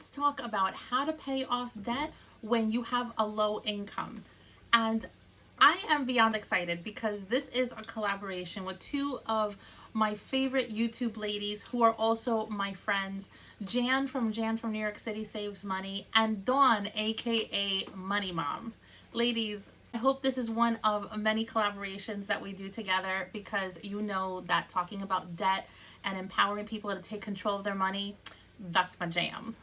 Let's talk about how to pay off debt when you have a low income. And I am beyond excited because this is a collaboration with two of my favorite YouTube ladies who are also my friends, Jan from New York City Saves Money and Dawn, aka Money Mom. Ladies, I hope this is one of many collaborations that we do together because you know that talking about debt and empowering people to take control of their money, that's my jam.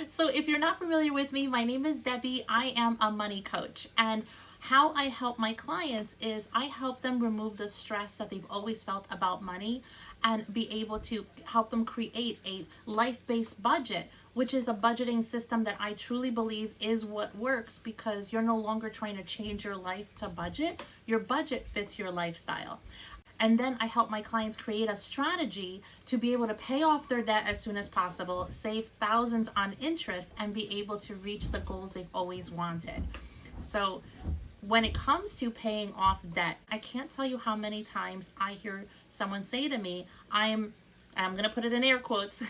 So if you're not familiar with me, my name is Debbie. I am a money coach, and how I help my clients is I help them remove the stress that they've always felt about money and be able to help them create a life-based budget, which is a budgeting system that I truly believe is what works because you're no longer trying to change your life to budget. Your budget fits your lifestyle. And then I help my clients create a strategy to be able to pay off their debt as soon as possible, save thousands on interest, and be able to reach the goals they've always wanted. So when it comes to paying off debt, I can't tell you how many times I hear someone say to me, I'm going to put it in air quotes,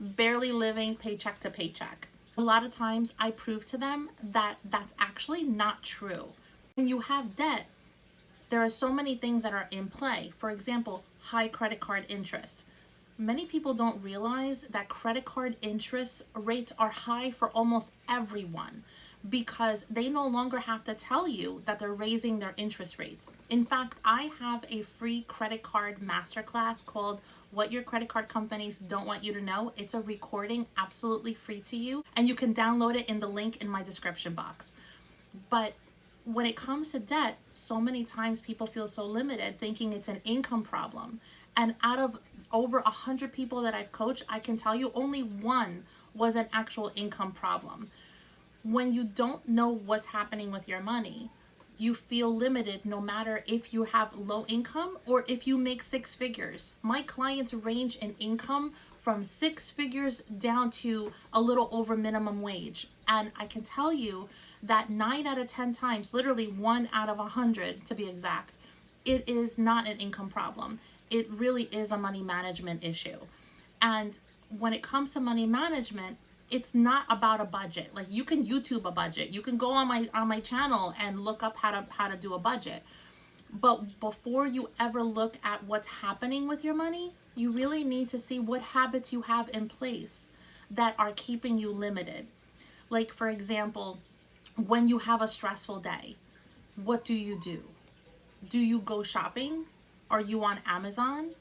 barely living paycheck to paycheck. A lot of times I prove to them that that's actually not true. When you have debt, there are so many things that are in play. For example, high credit card interest. Many people don't realize that credit card interest rates are high for almost everyone because they no longer have to tell you that they're raising their interest rates. In fact, I have a free credit card masterclass called What Your Credit Card Companies Don't Want You to Know. It's a recording absolutely free to you, and you can download it in the link in my description box. But when it comes to debt, so many times people feel so limited thinking it's an income problem. And out of over 100 people that I've coached, I can tell you only one was an actual income problem. When you don't know what's happening with your money, you feel limited no matter if you have low income or if you make six figures. My clients range in income from six figures down to a little over minimum wage. And I can tell you that 9 out of 10 times, literally 1 out of 100 to be exact, it is not an income problem. It really is a money management issue. And when it comes to money management, it's not about a budget. Like, you can YouTube a budget. You can go on my channel and look up how to do a budget. But before you ever look at what's happening with your money, you really need to see what habits you have in place that are keeping you limited. Like, for example, when you have a stressful day, what do you do? Do you go shopping? Are you on Amazon?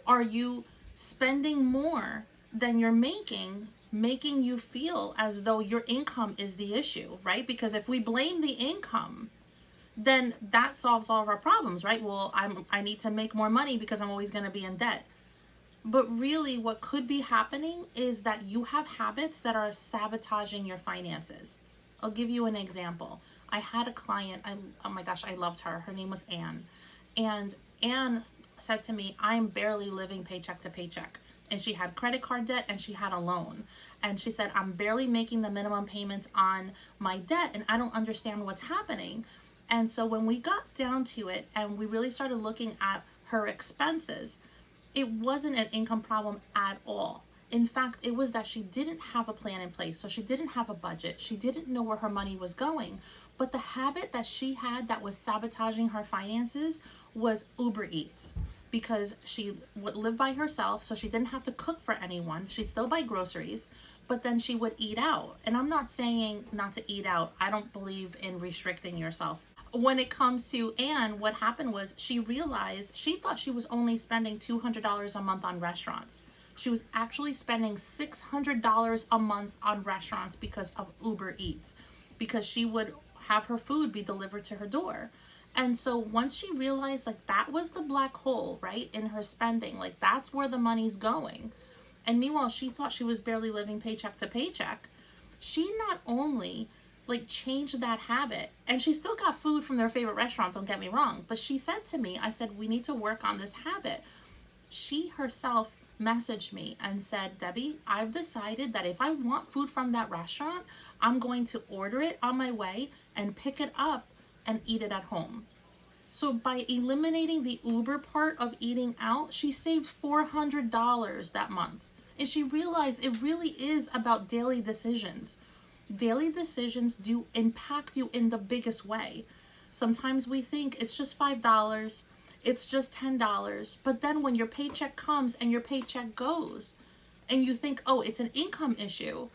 Are you spending more than you're making you feel as though your income is the issue, right? Because if we blame the income, then that solves all of our problems, right? Well, I need to make more money because I'm always going to be in debt. But really what could be happening is that you have habits that are sabotaging your finances. I'll give you an example. I had a client, oh my gosh, I loved her. Her name was Anne. And Anne said to me, I'm barely living paycheck to paycheck. And she had credit card debt and she had a loan. And she said, I'm barely making the minimum payments on my debt and I don't understand what's happening. And so when we got down to it and we really started looking at her expenses, it wasn't an income problem at all. In fact, it was that she didn't have a plan in place. So she didn't have a budget. She didn't know where her money was going. But the habit that she had that was sabotaging her finances was Uber Eats. Because she would live by herself, so she didn't have to cook for anyone. She'd still buy groceries, but then she would eat out. And I'm not saying not to eat out. I don't believe in restricting yourself. When it comes to Anne, what happened was she realized she thought she was only spending $200 a month on restaurants. She was actually spending $600 a month on restaurants because of Uber Eats, because she would have her food be delivered to her door. And so once she realized like that was the black hole, right, in her spending, like that's where the money's going. And meanwhile, she thought she was barely living paycheck to paycheck. She not only like changed that habit, and she still got food from their favorite restaurants, don't get me wrong, but she said to me, I said, we need to work on this habit. She herself messaged me and said, Debbie, I've decided that if I want food from that restaurant, I'm going to order it on my way and pick it up and eat it at home. So by eliminating the Uber part of eating out, she saved $400 that month. And she realized it really is about daily decisions. Daily decisions do impact you in the biggest way. Sometimes we think it's just $5, it's just $10, but then when your paycheck comes and your paycheck goes, and you think, oh, it's an income issue,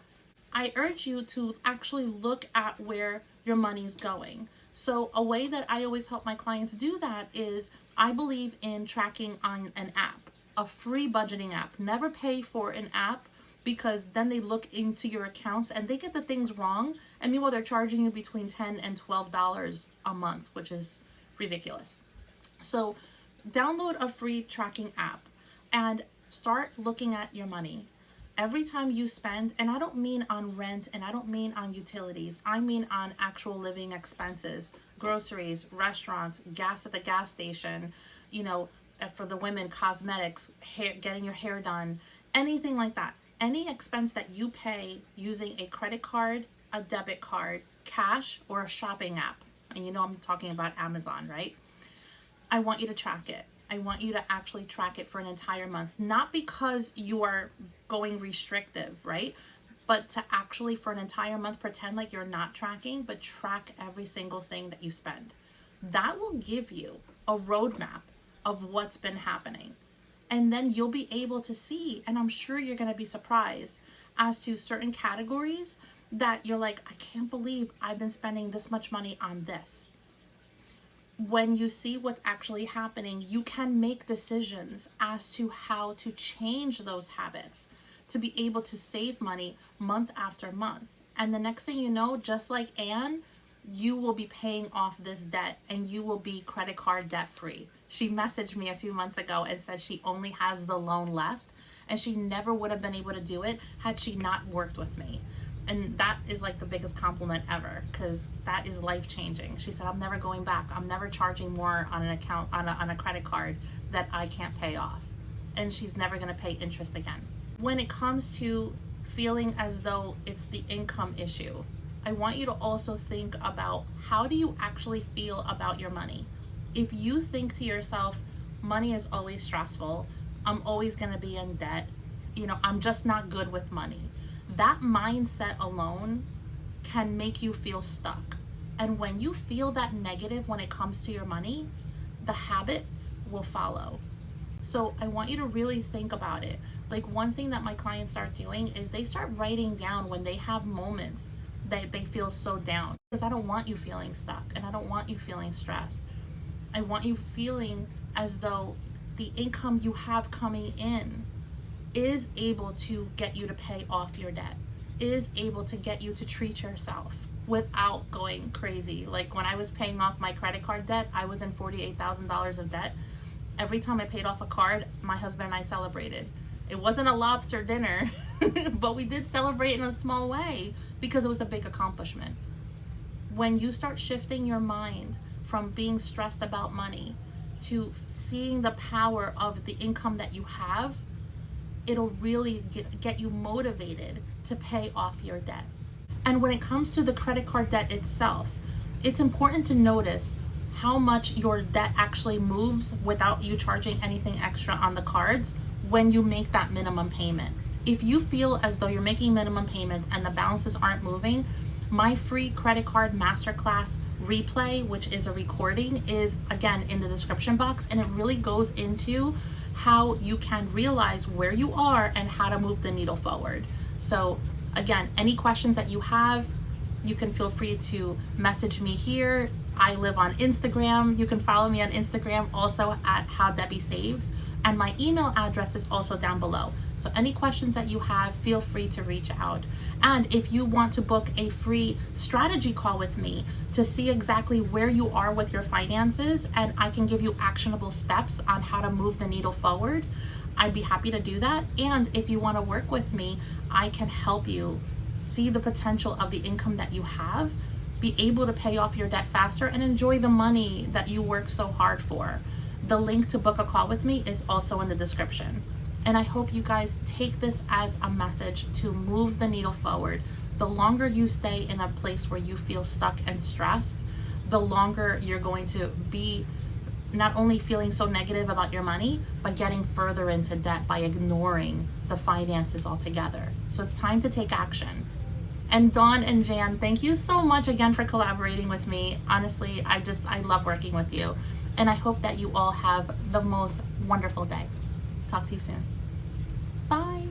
I urge you to actually look at where your money's going. So a way that I always help my clients do that is I believe in tracking on an app, a free budgeting app. Never pay for an app, because then they look into your accounts and they get the things wrong. And meanwhile, they're charging you between $10 and $12 a month, which is ridiculous. So download a free tracking app and start looking at your money. Every time you spend, and I don't mean on rent and I don't mean on utilities, I mean on actual living expenses, groceries, restaurants, gas at the gas station, you know, for the women, cosmetics, hair, getting your hair done, anything like that. Any expense that you pay using a credit card, a debit card, cash, or a shopping app, and you know I'm talking about Amazon, right? I want you to track it. I want you to actually track it for an entire month, not because you are going restrictive, right? But to actually for an entire month pretend like you're not tracking, but track every single thing that you spend. That will give you a roadmap of what's been happening. And then you'll be able to see, and I'm sure you're going to be surprised as to certain categories that you're like, I can't believe I've been spending this much money on this. When you see what's actually happening, you can make decisions as to how to change those habits to be able to save money month after month. And the next thing you know, just like Anne, you will be paying off this debt and you will be credit card debt free. She messaged me a few months ago and said she only has the loan left, and she never would have been able to do it had she not worked with me. And that is like the biggest compliment ever, because that is life changing. She said, I'm never going back. I'm never charging more on an account, on a credit card that I can't pay off. And she's never going to pay interest again. When it comes to feeling as though it's the income issue, I want you to also think about, how do you actually feel about your money? If you think to yourself, money is always stressful, I'm always going to be in debt, you know, I'm just not good with money, that mindset alone can make you feel stuck. And when you feel that negative when it comes to your money, the habits will follow. So I want you to really think about it. Like, one thing that my clients start doing is they start writing down when they have moments that they feel so down. Because I don't want you feeling stuck, and I don't want you feeling stressed. I want you feeling as though the income you have coming in is able to get you to pay off your debt, is able to get you to treat yourself without going crazy. Like when I was paying off my credit card debt, I was in $48,000 of debt. Every time I paid off a card, my husband and I celebrated. It wasn't a lobster dinner, but we did celebrate in a small way because it was a big accomplishment. When you start shifting your mind from being stressed about money to seeing the power of the income that you have, it'll really get you motivated to pay off your debt. And when it comes to the credit card debt itself, it's important to notice how much your debt actually moves without you charging anything extra on the cards when you make that minimum payment. If you feel as though you're making minimum payments and the balances aren't moving, my free credit card masterclass replay, which is a recording, is again in the description box, and it really goes into how you can realize where you are and how to move the needle forward. So again, any questions that you have, you can feel free to message me here. I live on Instagram. You can follow me on Instagram also at How Debbie Saves. And my email address is also down below. So any questions that you have, feel free to reach out. And if you want to book a free strategy call with me to see exactly where you are with your finances, and I can give you actionable steps on how to move the needle forward, I'd be happy to do that. And if you want to work with me, I can help you see the potential of the income that you have, be able to pay off your debt faster, and enjoy the money that you work so hard for. The link to book a call with me is also in the description. And I hope you guys take this as a message to move the needle forward. The longer you stay in a place where you feel stuck and stressed, the longer you're going to be not only feeling so negative about your money, but getting further into debt by ignoring the finances altogether. So it's time to take action. And Dawn and Jan, thank you so much again for collaborating with me. Honestly, I love working with you. And I hope that you all have the most wonderful day. Talk to you soon. Bye.